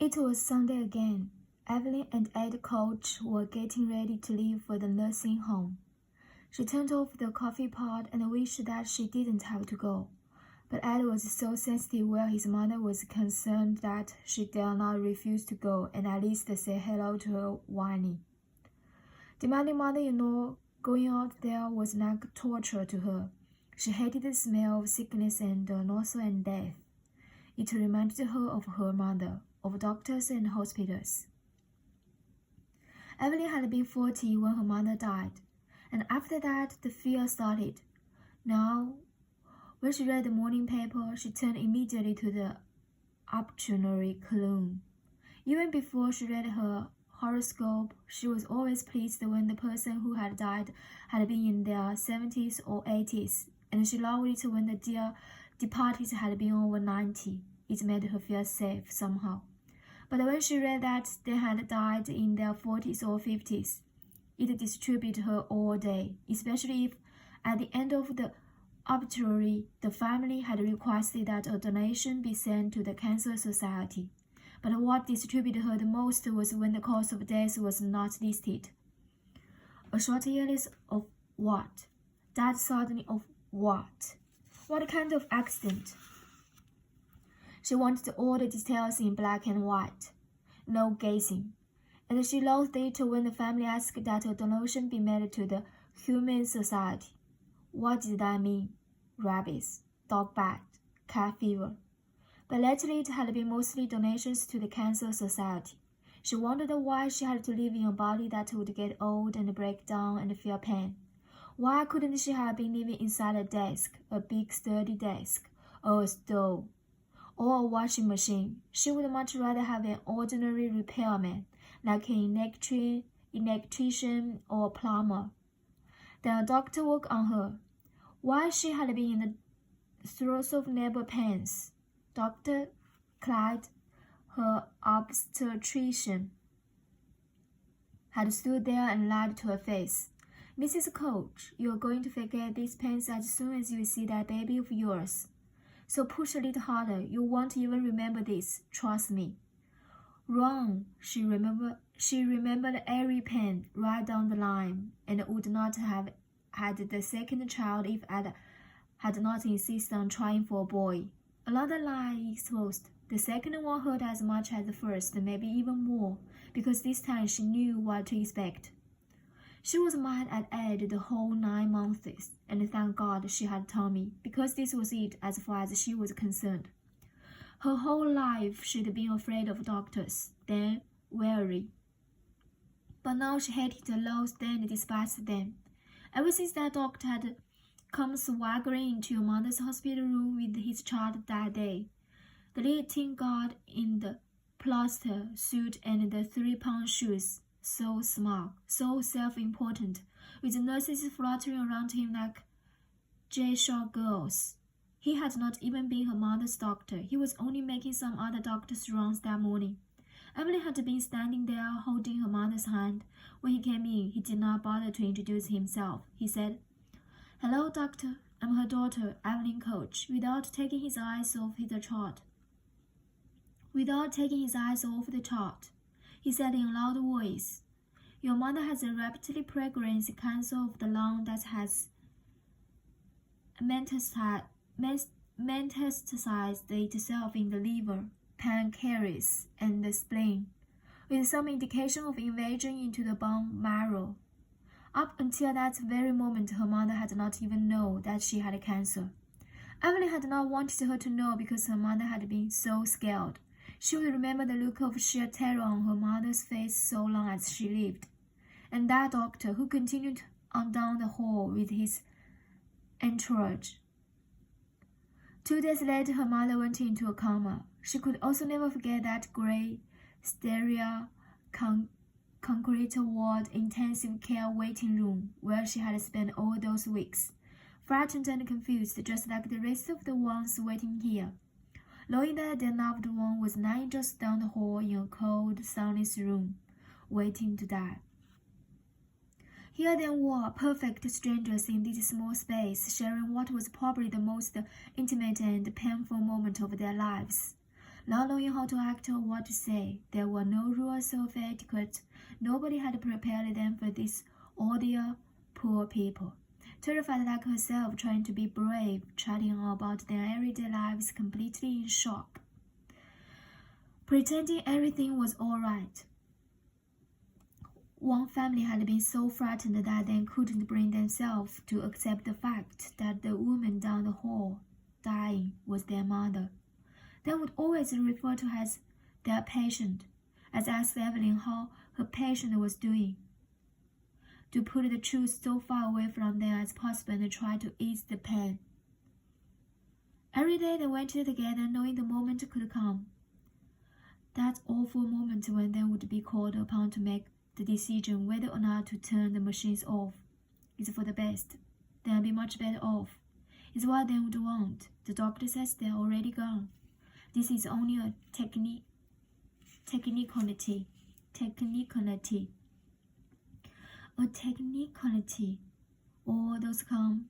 It was Sunday again. Evelyn and Ed Coach were getting ready to leave for the nursing home. She turned off the coffee pot and wished that she didn't have to go. But Ed was so sensitive where his mother was concerned that she dare not refuse to go and at least say hello to her whiny. Demanding mother-in-law going out there was like torture to her. She hated the smell of sickness and also and death. It reminded her of her mother, of doctors and hospitals. Evelyn had been 40 when her mother died, and after that the fear started. Now, when she read the morning paper, she turned immediately to the obituary column. Even before she read her horoscope, she was always pleased when the person who had died had been in their 70s or 80s, and she loved it when the departed had been over 90. It made her feel safe somehow. But when she read that they had died in their 40s or 50s, it disturbed her all day, especially if at the end of the obituary the family had requested that a donation be sent to the Cancer Society. But what disturbed her the most was when the cause of death was not listed. A short illness of what? Died suddenly of what? What kind of accident? She wanted all the details in black and white. No guessing. And she loathed it when the family asked that a donation be made to the Humane Society. What did that mean? Rabies, dog bite, cat fever. But lately it had been mostly donations to the Cancer Society. She wondered why she had to live in a body that would get old and break down and feel pain. Why couldn't she have been living inside a desk, a big sturdy desk, or a stove, or a washing machine? She would much rather have an ordinary repairman, like an electrician or a plumber, than a doctor work on her. Why she had been in the throes of labor pains. Dr. Clyde, her obstetrician, had stood there and lied to her face. Mrs. Coach, you are going to forget these pains as soon as you see that baby of yours. So push a little harder. You won't even remember this. Trust me. Wrong. She remembered every pain right down the line, and would not have had the second child if Ada had not insisted on trying for a boy. Another lie exposed. The second one hurt as much as the first, maybe even more, because this time she knew what to expect. She was mad at Ed the whole 9 months, and thank God she had Tommy, because this was it as far as she was concerned. Her whole life she'd been afraid of doctors, then wary. But now she hated, loathed, and despised them. Ever since that doctor had come swaggering into your mother's hospital room with his child that day, the little tin guard in the plaster suit and the 3-pound shoes, so smart, so self-important, with the nurses fluttering around him like J-Shaw girls. He had not even been her mother's doctor. He was only making some other doctor's rounds that morning. Emily had been standing there holding her mother's hand. When he came in, he did not bother to introduce himself. He said, "Hello, doctor. I'm her daughter, Evelyn Coach," without taking his eyes off the chart. He said in a loud voice, "Your mother has a rapidly progressing cancer of the lung that has metastasized itself in the liver, pancreas, and the spleen, with some indication of invasion into the bone marrow. Up until that very moment, her mother had not even known that she had cancer. Evelyn had not wanted her to know because her mother had been so scared. She would remember the look of sheer terror on her mother's face so long as she lived. And that doctor who continued on down the hall with his entourage. 2 days later, her mother went into a coma. She could also never forget that gray, sterile, concrete-walled intensive care waiting room where she had spent all those weeks, frightened and confused, just like the rest of the ones waiting here, knowing that their loved one was lying just down the hall in a cold, sunless room, waiting to die. Here they were, perfect strangers in this small space, sharing what was probably the most intimate and painful moment of their lives. Not knowing how to act or what to say, there were no rules of etiquette. Nobody had prepared them for this ordeal. Poor people, terrified like herself, trying to be brave, chatting about their everyday lives, completely in shock, pretending everything was all right. One family had been so frightened that they couldn't bring themselves to accept the fact that the woman down the hall, dying, was their mother. They would always refer to her as their patient, as asked Evelyn how her patient was doing, to put the truth so far away from them as possible and try to ease the pain. Every day they waited together, knowing the moment could come. That awful moment when they would be called upon to make the decision whether or not to turn the machines off. It's for the best. They'll be much better off. It's what they would want. The doctor says they're already gone. This is only a technicality. All those calm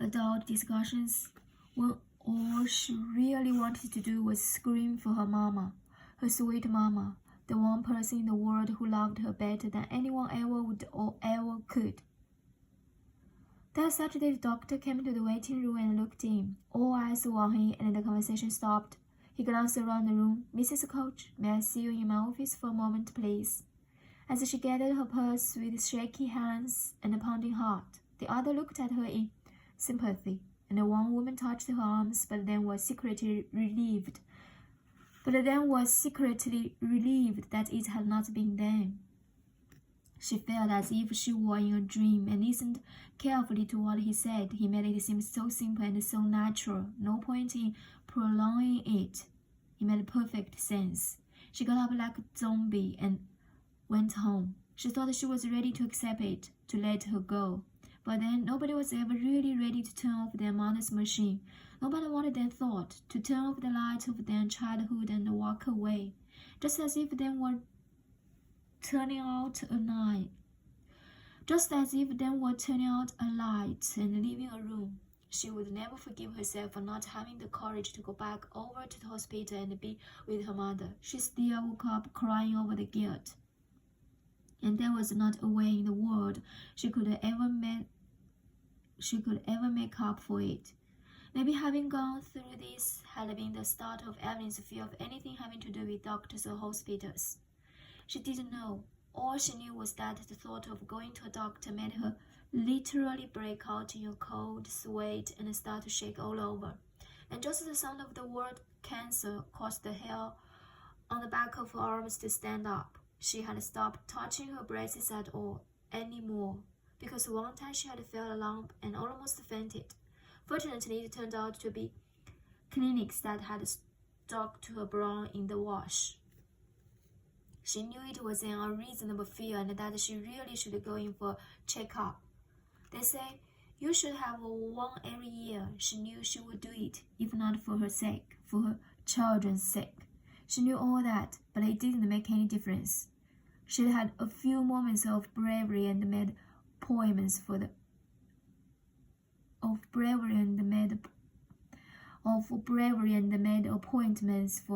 adult discussions when all she really wanted to do was scream for her mama, her sweet mama, the one person in the world who loved her better than anyone ever would or ever could. That Saturday, the doctor came into the waiting room and looked in. All eyes were on him, and the conversation stopped. He glanced around the room. "Mrs. Coach, may I see you in my office for a moment, please?" As she gathered her purse with shaky hands and a pounding heart, the other looked at her in sympathy, and the one woman touched her arms, but then was secretly relieved that it had not been them. She felt as if she were in a dream and listened carefully to what he said. He made it seem so simple and so natural, no point in prolonging it. It made perfect sense. She got up like a zombie and went home. She thought she was ready to accept it, to let her go. But then nobody was ever really ready to turn off their mother's machine. Nobody wanted their thought to turn off the light of their childhood and walk away, just as if they were turning out a light. and leaving a room. She would never forgive herself for not having the courage to go back over to the hospital and be with her mother. She still woke up crying over the guilt. And there was not a way in the world she could ever make up for it. Maybe having gone through this had been the start of Evelyn's fear of anything having to do with doctors or hospitals. She didn't know. All she knew was that the thought of going to a doctor made her literally break out in a cold sweat and start to shake all over. And just the sound of the word cancer caused the hair on the back of her arms to stand up. She had stopped touching her breasts at all anymore, because one time she had felt a lump and almost fainted. Fortunately, it turned out to be clinics that had stuck to her bra in the wash. She knew it was an unreasonable fear and that she really should go in for a checkup. They say you should have one every year. She knew she would do it, if not for her sake, for her children's sake. She knew all that, but it didn't make any difference. She had a few moments of bravery and made appointments for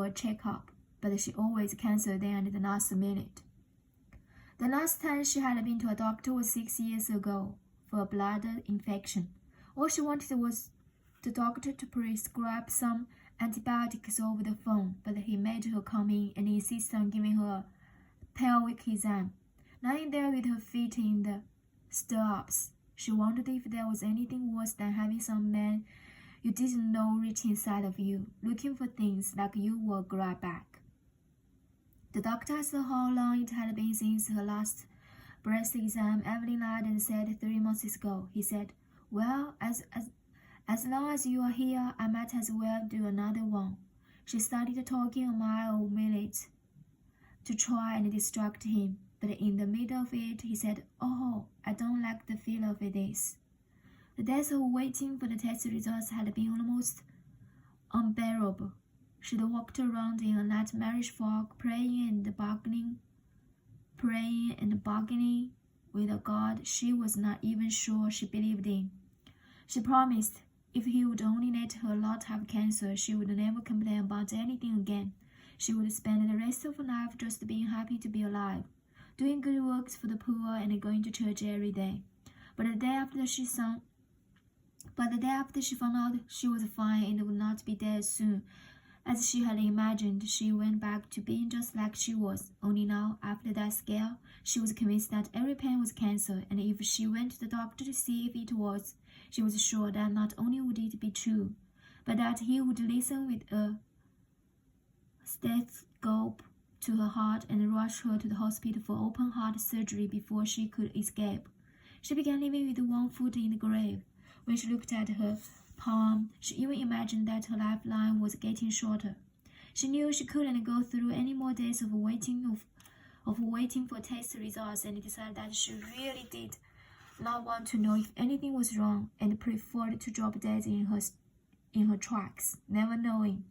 a checkup, but she always canceled them at the last minute. The last time she had been to a doctor was 6 years ago for a bladder infection. All she wanted was the doctor to prescribe some antibiotics over the phone, but he made her come in and insist on giving her a pelvic exam. Lying there with her feet in the stirrups, she wondered if there was anything worse than having some man you didn't know reach inside of you, looking for things like you were grab back. The doctor asked her how long it had been since her last breast exam. Evelyn lied and said 3 months ago. He said, "Well, as long as you are here, I might as well do another one." She started talking a mile a minute to try and distract him, but in the middle of it, he said, "Oh, I don't like the feel of this." The days of waiting for the test results had been almost unbearable. She'd walked around in a nightmarish fog, praying and bargaining with a God she was not even sure she believed in. She promised if he would only let her not have cancer, she would never complain about anything again. She would spend the rest of her life just being happy to be alive, doing good works for the poor and going to church every day. But the day after she found out she was fine and would not be dead soon, as she had imagined, she went back to being just like she was. Only now, after that scare, she was convinced that every pain was cancer, and if she went to the doctor to see if it was, she was sure that not only would it be true, but that he would listen with a stethoscope to her heart and rush her to the hospital for open-heart surgery before she could escape. She began living with one foot in the grave. When she looked at her palm, she even imagined that her lifeline was getting shorter. She knew she couldn't go through any more days of waiting for test results, and decided that she really did not want to know if anything was wrong, and preferred to drop dead in her tracks, never knowing.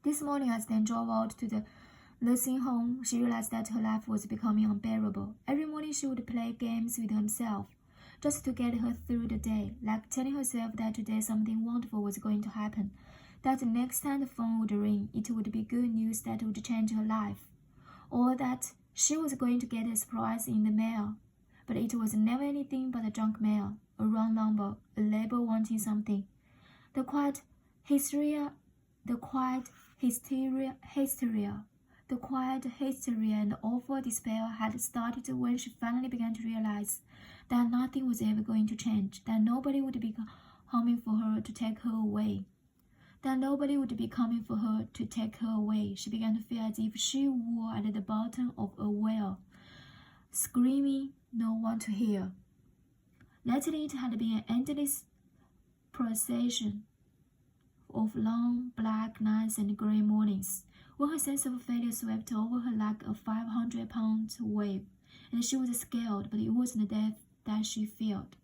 This morning, as they drove out to the nursing home, she realized that her life was becoming unbearable. Every morning she would play games with herself, just to get her through the day, like telling herself that today something wonderful was going to happen, that the next time the phone would ring, it would be good news that would change her life, or that she was going to get a surprise in the mail. But it was never anything but a junk mail, a wrong number, a label wanting something. The quiet hysteria and awful despair had started when she finally began to realize that nothing was ever going to change, that nobody would be coming for her to take her away. She began to feel as if she were at the bottom of a well, screaming, no one to hear. Lately it had been an endless procession of long black nights and grey mornings, when her sense of failure swept over her like a 500-pound wave, and she was scared, but it wasn't death that she feared.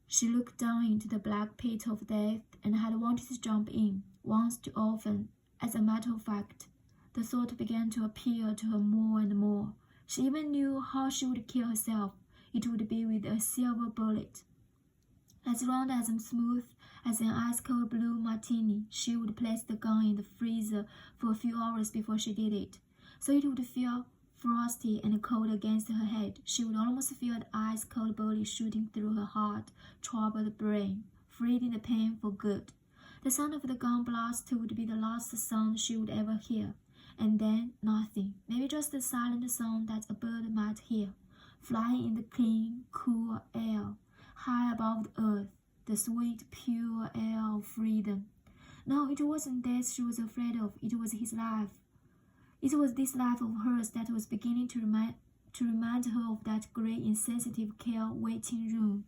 She looked down into the black pit of death and had wanted to jump in, once too often. As a matter of fact, the thought began to appeal to her more and more. She even knew how she would kill herself. It would be with a silver bullet, as round and smooth as an ice-cold blue martini. She would place the gun in the freezer for a few hours before she did it, so it would feel frosty and cold against her head. She would almost feel the ice-cold bullet shooting through her heart-troubled brain, freezing the pain for good. The sound of the gun blast would be the last sound she would ever hear, and then nothing, maybe just the silent sound that a bird might hear, flying in the clean, cool air, high above the earth, the sweet, pure air of freedom. No, it wasn't death she was afraid of, it was his life. It was this life of hers that was beginning to remind her of that great insensitive care waiting room.